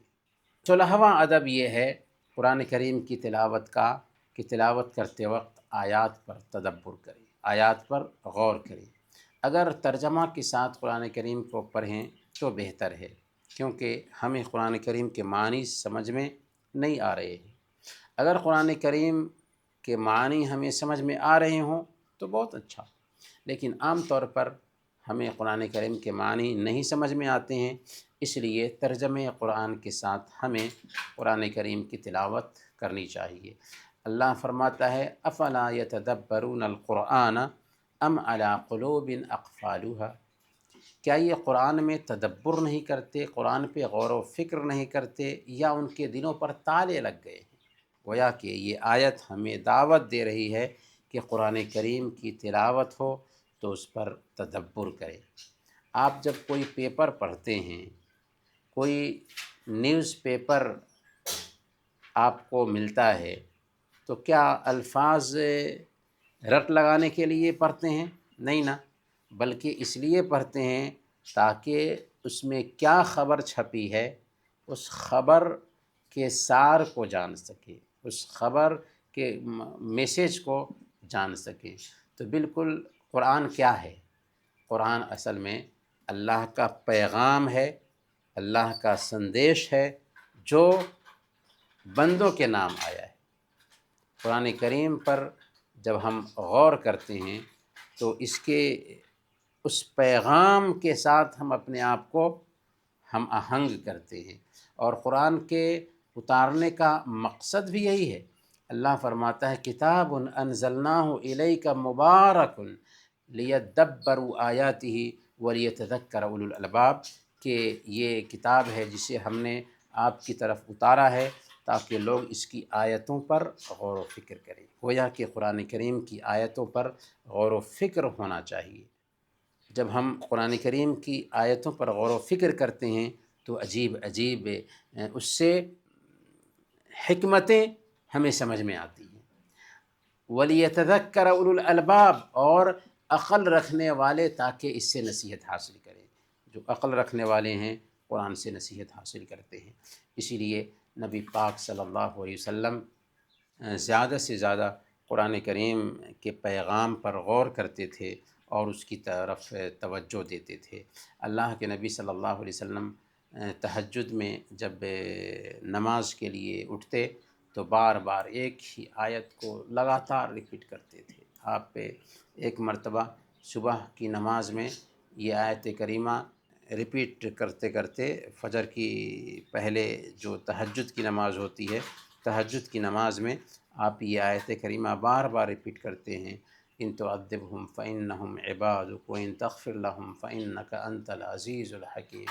16واں ادب یہ ہے قرآن کریم کی تلاوت کا کہ تلاوت کرتے وقت آیات پر تدبر کریں، آیات پر غور کریں۔ اگر ترجمہ کے ساتھ قرآن کریم کو پڑھیں تو بہتر ہے، کیونکہ ہمیں قرآن کریم کے معنی سمجھ میں نہیں آ رہے ہیں۔ اگر قرآن کریم کے معنی ہمیں سمجھ میں آ رہے ہوں تو بہت اچھا، لیکن عام طور پر ہمیں قرآن کریم کے معنی نہیں سمجھ میں آتے ہیں، اس لیے ترجمہ قرآن کے ساتھ ہمیں قرآن کریم کی تلاوت کرنی چاہیے۔ اللہ فرماتا ہے افلا یتدبرون القرآن ام علی قلوب اقفالها، کیا یہ قرآن میں تدبر نہیں کرتے، قرآن پہ غور و فکر نہیں کرتے، یا ان کے دلوں پر تالے لگ گئے ہیں؟ گویا کہ یہ آیت ہمیں دعوت دے رہی ہے کہ قرآن کریم کی تلاوت ہو تو اس پر تدبر کریں۔ آپ جب کوئی پیپر پڑھتے ہیں، کوئی نیوز پیپر آپ کو ملتا ہے تو کیا الفاظ رٹ لگانے کے لیے پڑھتے ہیں؟ نہیں نا، بلکہ اس لیے پڑھتے ہیں تاکہ اس میں کیا خبر چھپی ہے اس خبر کے سار کو جان سکیں، اس خبر کے میسیج کو جان سکیں۔ تو بالکل قرآن کیا ہے؟ قرآن اصل میں اللہ کا پیغام ہے، اللہ کا سندیش ہے جو بندوں کے نام آیا ہے۔ قرآن کریم پر جب ہم غور کرتے ہیں تو اس پیغام کے ساتھ ہم اپنے آپ کو ہم آہنگ کرتے ہیں، اور قرآن کے اتارنے کا مقصد بھی یہی ہے۔ اللہ فرماتا ہے کتاب انزلناہ الیک مبارک لیدبروا آیاتہ ولیتذکر اولو الالباب، کہ یہ کتاب ہے جسے ہم نے آپ کی طرف اتارا ہے تاکہ لوگ اس کی آیتوں پر غور و فکر کریں۔ گویا کہ قرآن کریم کی آیتوں پر غور و فکر ہونا چاہیے۔ جب ہم قرآن کریم کی آیتوں پر غور و فکر کرتے ہیں تو عجیب عجیب اس سے حکمتیں ہمیں سمجھ میں آتی ہیں۔ وَلِيَتَذَكَّرَ أُولُو الْأَلْبَابِ، اور عقل رکھنے والے تاکہ اس سے نصیحت حاصل کریں۔ جو عقل رکھنے والے ہیں قرآن سے نصیحت حاصل کرتے ہیں۔ اسی لیے نبی پاک صلی اللہ علیہ وسلم زیادہ سے زیادہ قرآن کریم کے پیغام پر غور کرتے تھے اور اس کی طرف توجہ دیتے تھے۔ اللہ کے نبی صلی اللہ علیہ وسلم تہجد میں جب نماز کے لیے اٹھتے تو بار بار ایک ہی آیت کو لگاتار ریپیٹ کرتے تھے۔ آپ ایک مرتبہ صبح کی نماز میں یہ آیت کریمہ ریپیٹ کرتے کرتے فجر کی پہلے جو تہجد کی نماز ہوتی ہے، تہجد کی نماز میں آپ یہ آیت کریمہ بار بار ریپیٹ کرتے ہیں، ان تعذبہم فإنہم عبادک وإن تغفر لہم فإنک انت العزیز الحکیم،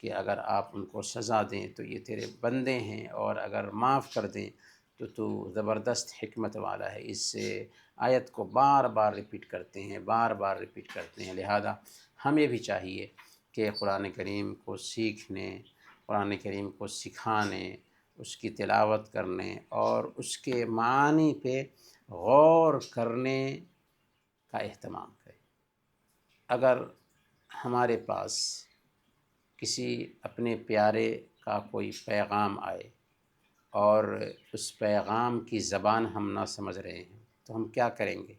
کہ اگر آپ ان کو سزا دیں تو یہ تیرے بندے ہیں، اور اگر معاف کر دیں تو تو زبردست حکمت والا ہے۔ اس آیت کو بار بار ریپیٹ کرتے ہیں، بار بار ریپیٹ کرتے ہیں۔ لہذا ہمیں بھی چاہیے کہ قرآن کریم کو سیکھنے، قرآن کریم کو سکھانے، اس کی تلاوت کرنے اور اس کے معانی پہ غور کرنے کا اہتمام کریں۔ اگر ہمارے پاس کسی اپنے پیارے کا کوئی پیغام آئے اور اس پیغام کی زبان ہم نہ سمجھ رہے ہیں تو ہم کیا کریں گے؟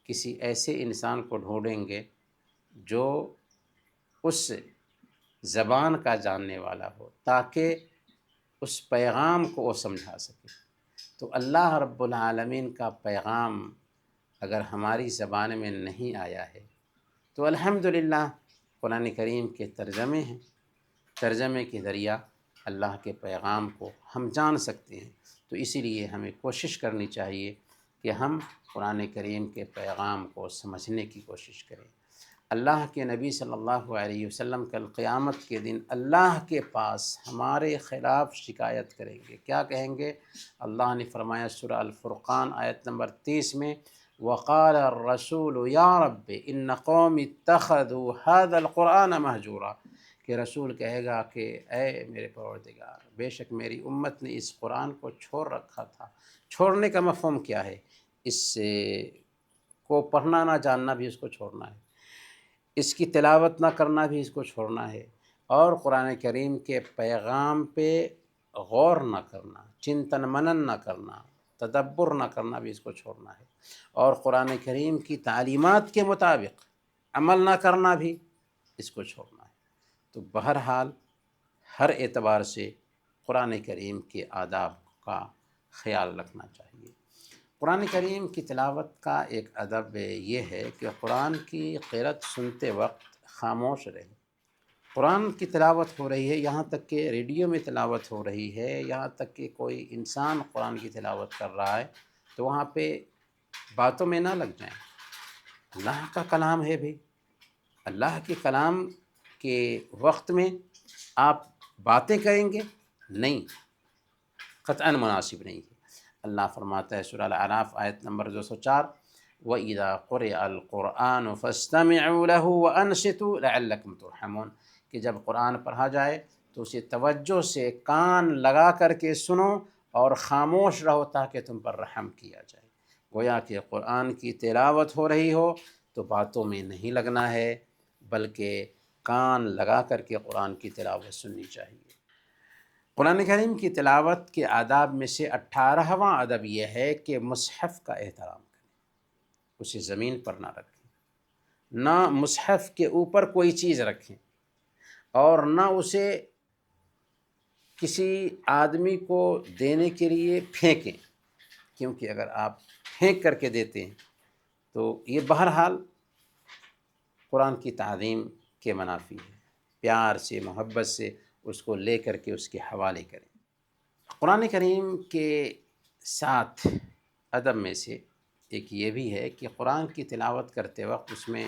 کسی ایسے انسان کو ڈھونڈیں گے جو اس زبان کا جاننے والا ہو تاکہ اس پیغام کو وہ سمجھا سکے۔ تو اللہ رب العالمین کا پیغام اگر ہماری زبان میں نہیں آیا ہے تو الحمدللہ قرآن کریم کے ترجمے ہیں، ترجمے کے ذریعہ اللہ کے پیغام کو ہم جان سکتے ہیں۔ تو اسی لیے ہمیں کوشش کرنی چاہیے کہ ہم قرآن کریم کے پیغام کو سمجھنے کی کوشش کریں۔ اللہ کے نبی صلی اللہ علیہ وسلم کل قیامت کے دن اللہ کے پاس ہمارے خلاف شکایت کریں گے۔ کیا کہیں گے؟ اللہ نے فرمایا سورہ الفرقان آیت نمبر 30 میں، وقال الرسول یا رب ان قوم اتخذوا هذا القرآن مہجورا، کہ رسول کہے گا کہ اے میرے پروردگار، بے شک میری امت نے اس قرآن کو چھوڑ رکھا تھا۔ چھوڑنے کا مفہوم کیا ہے؟ اس کو پڑھنا نہ جاننا بھی اس کو چھوڑنا ہے، اس کی تلاوت نہ کرنا بھی اس کو چھوڑنا ہے، اور قرآن کریم کے پیغام پہ غور نہ کرنا، چنتن منن نہ کرنا، تدبر نہ کرنا بھی اس کو چھوڑنا ہے، اور قرآن کریم کی تعلیمات کے مطابق عمل نہ کرنا بھی اس کو چھوڑنا ہے۔ تو بہرحال ہر اعتبار سے قرآن کریم کے آداب کا خیال رکھنا چاہیے۔ قرآن کریم کی تلاوت کا ایک ادب یہ ہے کہ قرآن کی قرأت سنتے وقت خاموش رہیں۔ قرآن کی تلاوت ہو رہی ہے، یہاں تک کہ ریڈیو میں تلاوت ہو رہی ہے، یہاں تک کہ کوئی انسان قرآن کی تلاوت کر رہا ہے تو وہاں پہ باتوں میں نہ لگ جائیں۔ اللہ کا کلام ہے بھی، اللہ کے کلام کے وقت میں آپ باتیں کریں گے؟ نہیں، قطعاً مناسب نہیں ہے۔ اللہ فرماتا ہے سورہ الاعراف آیت نمبر 204، وَإِذَا قُرِئَ الْقُرْآنُ فَاسْتَمِعُوا لَهُ وَأَنصِتُوا لَعَلَّكُمْ تُرْحَمُونَ، کہ جب قرآن پڑھا جائے تو اسے توجہ سے کان لگا کر کے سنو اور خاموش رہو تاکہ تم پر رحم کیا جائے۔ گویا کہ قرآن کی تلاوت ہو رہی ہو تو باتوں میں نہیں لگنا ہے، بلکہ کان لگا کر کے قرآن کی تلاوت سننی چاہیے۔ قرآن کریم کی تلاوت کے آداب میں سے 18واں ادب یہ ہے کہ مصحف کا احترام کریں، اسے زمین پر نہ رکھیں، نہ مصحف کے اوپر کوئی چیز رکھیں، اور نہ اسے کسی آدمی کو دینے کے لیے پھینکیں، کیونکہ اگر آپ پھینک کر کے دیتے ہیں تو یہ بہرحال قرآن کی تعظیم کے منافی ہے۔ پیار سے، محبت سے اس کو لے کر کے اس کے حوالے کریں۔ قرآن کریم کے 7 ادب میں سے ایک یہ بھی ہے کہ قرآن کی تلاوت کرتے وقت اس میں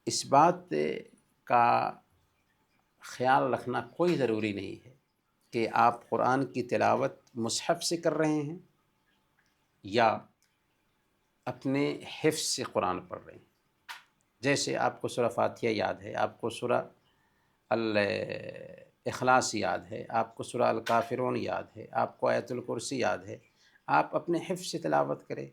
اس بات کا خیال رکھنا کوئی ضروری نہیں ہے کہ آپ قرآن کی تلاوت مصحف سے کر رہے ہیں یا اپنے حفظ سے قرآن پڑھ رہے ہیں۔ جیسے آپ کو سورہ فاتحہ یاد ہے، آپ کو سورہ الاخلاص یاد ہے، آپ کو سورہ الکافرون یاد ہے، آپ کو آیت الکرسی یاد ہے، آپ اپنے حفظ سے تلاوت کریں،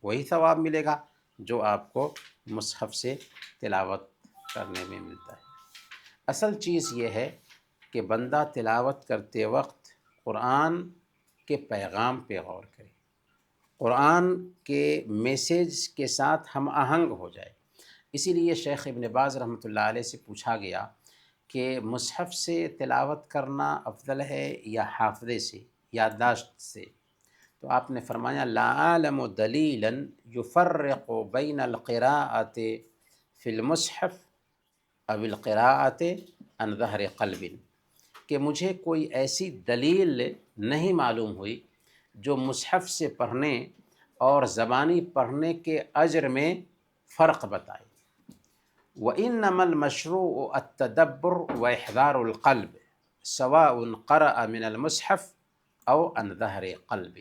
وہی ثواب ملے گا جو آپ کو مصحف سے تلاوت کرنے میں ملتا ہے۔ اصل چیز یہ ہے کہ بندہ تلاوت کرتے وقت قرآن کے پیغام پہ غور کرے، قرآن کے میسیج کے ساتھ ہم آہنگ ہو جائے۔ اسی لیے شیخ ابن باز رحمۃ اللہ علیہ سے پوچھا گیا کہ مصحف سے تلاوت کرنا افضل ہے یا حافظے سے، یادداشت سے؟ تو آپ نے فرمایا لا اعلم دلیلا یفرق بین القراءۃ فی المصحف او القراءۃ عن ظہر قلب، کہ مجھے کوئی ایسی دلیل نہیں معلوم ہوئی جو مصحف سے پڑھنے اور زبانی پڑھنے کے اجر میں فرق بتائے۔ وَإِنَّمَا الْمَشْرُوعُ التَّدَبُّرُ وَإِحْضَارُ الْقَلْبِ سَوَاءٌ قَرَأَ مِنَ الْمُصْحَفِ أَوْ عَنْ ظَهْرِ قَلْبٍ۔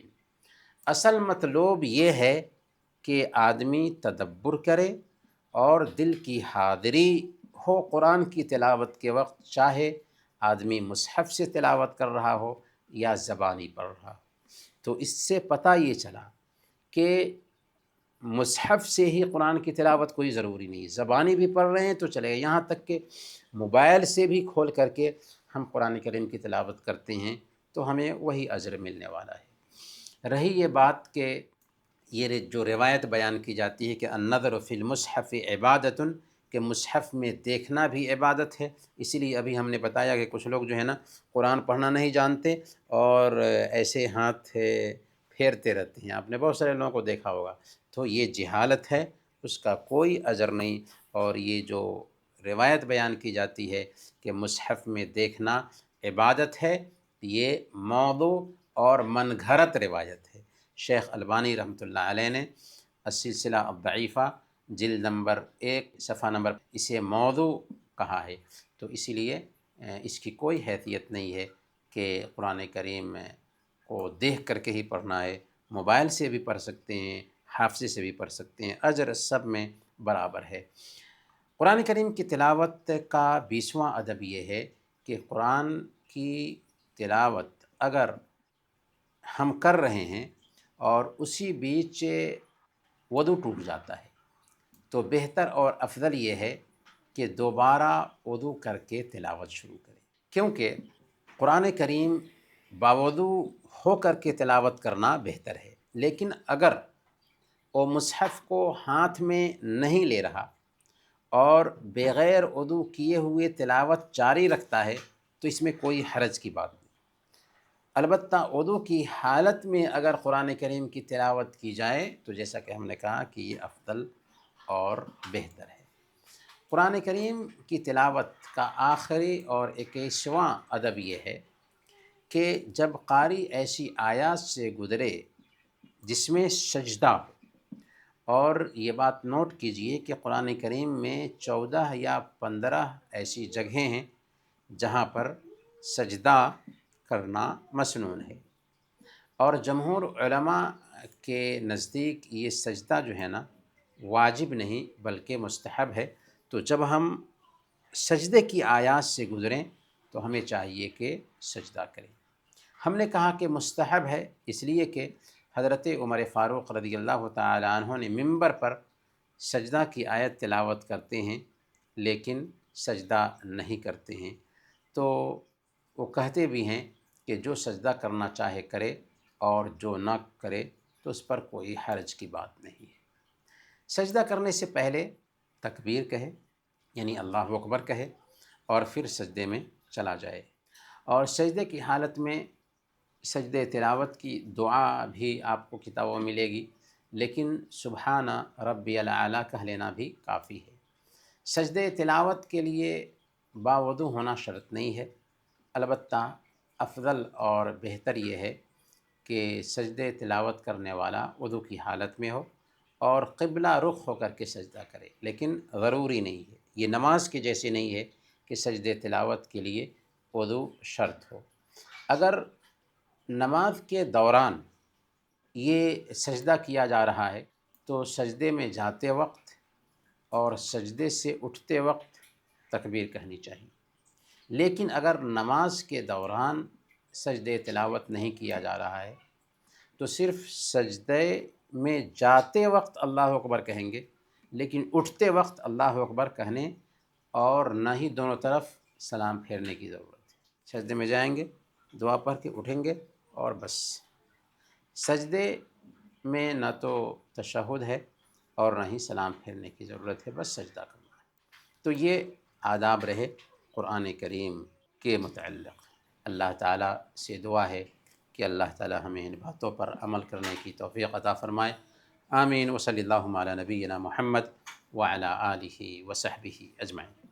اصل مطلوب یہ ہے کہ آدمی تدبر کرے اور دل کی حاضری ہو قرآن کی تلاوت کے وقت، چاہے آدمی مصحف سے تلاوت کر رہا ہو یا زبانی پڑھ رہا ہو۔ تو اس سے پتہ یہ چلا کہ مصحف سے ہی قرآن کی تلاوت کوئی ضروری نہیں، زبانی بھی پڑھ رہے ہیں تو چلے گا، یہاں تک کہ موبائل سے بھی کھول کر کے ہم قرآن کریم کی تلاوت کرتے ہیں تو ہمیں وہی اجر ملنے والا ہے۔ رہی یہ بات کہ یہ جو روایت بیان کی جاتی ہے کہ النظر فی المصحف عبادۃ، کہ مصحف میں دیکھنا بھی عبادت ہے، اسی لیے ابھی ہم نے بتایا کہ کچھ لوگ جو ہے نا قرآن پڑھنا نہیں جانتے اور ایسے ہاتھ پھیرتے رہتے ہیں، آپ نے بہت سارے لوگوں کو دیکھا ہوگا، تو یہ جہالت ہے، اس کا کوئی اجر نہیں۔ اور یہ جو روایت بیان کی جاتی ہے کہ مصحف میں دیکھنا عبادت ہے، یہ موضوع اور من گھڑت روایت ہے۔ شیخ البانی رحمۃ اللہ علیہ نے السلسلہ الضعیفہ جلد نمبر 1 صفحہ نمبر اسے موضوع کہا ہے، تو اسی لیے اس کی کوئی حیثیت نہیں ہے کہ قرآن کریم کو دیکھ کر کے ہی پڑھنا ہے، موبائل سے بھی پڑھ سکتے ہیں، حافظے سے بھی پڑھ سکتے ہیں، اجر سب میں برابر ہے۔ قرآن کریم کی تلاوت کا 20واں ادب یہ ہے کہ قرآن کی تلاوت اگر ہم کر رہے ہیں اور اسی بیچ وضو ٹوٹ جاتا ہے تو بہتر اور افضل یہ ہے کہ دوبارہ وضو کر کے تلاوت شروع کریں، کیونکہ قرآن کریم باوضو ہو کر کے تلاوت کرنا بہتر ہے، لیکن اگر وہ مصحف کو ہاتھ میں نہیں لے رہا اور بغیر وضو کیے ہوئے تلاوت جاری رکھتا ہے تو اس میں کوئی حرج کی بات نہیں۔ البتہ وضو کی حالت میں اگر قرآن کریم کی تلاوت کی جائے تو جیسا کہ ہم نے کہا کہ یہ افضل اور بہتر ہے۔ قرآن کریم کی تلاوت کا آخری اور 21واں ادب یہ ہے کہ جب قاری ایسی آیات سے گزرے جس میں سجدہ ہو، اور یہ بات نوٹ کیجئے کہ قرآن کریم میں 14 یا 15 ایسی جگہیں ہیں جہاں پر سجدہ کرنا مسنون ہے، اور جمہور علماء کے نزدیک یہ سجدہ جو ہے نا واجب نہیں بلکہ مستحب ہے۔ تو جب ہم سجدے کی آیات سے گزریں تو ہمیں چاہیے کہ سجدہ کریں۔ ہم نے کہا کہ مستحب ہے اس لیے کہ حضرت عمر فاروق رضی اللہ تعالی عنہ نے منبر پر سجدہ کی آیت تلاوت کرتے ہیں لیکن سجدہ نہیں کرتے ہیں، تو وہ کہتے بھی ہیں کہ جو سجدہ کرنا چاہے کرے اور جو نہ کرے تو اس پر کوئی حرج کی بات نہیں ہے۔ سجدہ کرنے سے پہلے تکبیر کہے، یعنی اللہ اکبر کہے، اور پھر سجدے میں چلا جائے۔ اور سجدے کی حالت میں سجدے تلاوت کی دعا بھی آپ کو کتابوں میں ملے گی، لیکن سبحان ربی الاعلیٰ کہہ لینا بھی کافی ہے۔ سجدے تلاوت کے لیے باوضو ہونا شرط نہیں ہے، البتہ افضل اور بہتر یہ ہے کہ سجدے تلاوت کرنے والا وضو کی حالت میں ہو اور قبلہ رخ ہو کر کے سجدہ کرے، لیکن ضروری نہیں ہے، یہ نماز کی جیسے نہیں ہے کہ سجدے تلاوت کے لیے وضو شرط ہو۔ اگر نماز کے دوران یہ سجدہ کیا جا رہا ہے تو سجدے میں جاتے وقت اور سجدے سے اٹھتے وقت تکبیر کہنی چاہیے، لیکن اگر نماز کے دوران سجدے تلاوت نہیں کیا جا رہا ہے تو صرف سجدے میں جاتے وقت اللہ اکبر کہیں گے، لیکن اٹھتے وقت اللہ اکبر کہنے اور نہ ہی دونوں طرف سلام پھیرنے کی ضرورت ہے۔ سجدے میں جائیں گے، دعا پڑھ کے اٹھیں گے اور بس۔ سجدے میں نہ تو تشہد ہے اور نہ ہی سلام پھیرنے کی ضرورت ہے، بس سجدہ کرنا ہے۔ تو یہ آداب رہے قرآن کریم کے متعلق۔ اللہ تعالیٰ سے دعا ہے کہ اللہ تعالیٰ ہمیں ان باتوں پر عمل کرنے کی توفیق عطا فرمائے۔ آمین۔ وصلی اللہ علی نبینا محمد وعلی آلہ وصحبہ اجمعین۔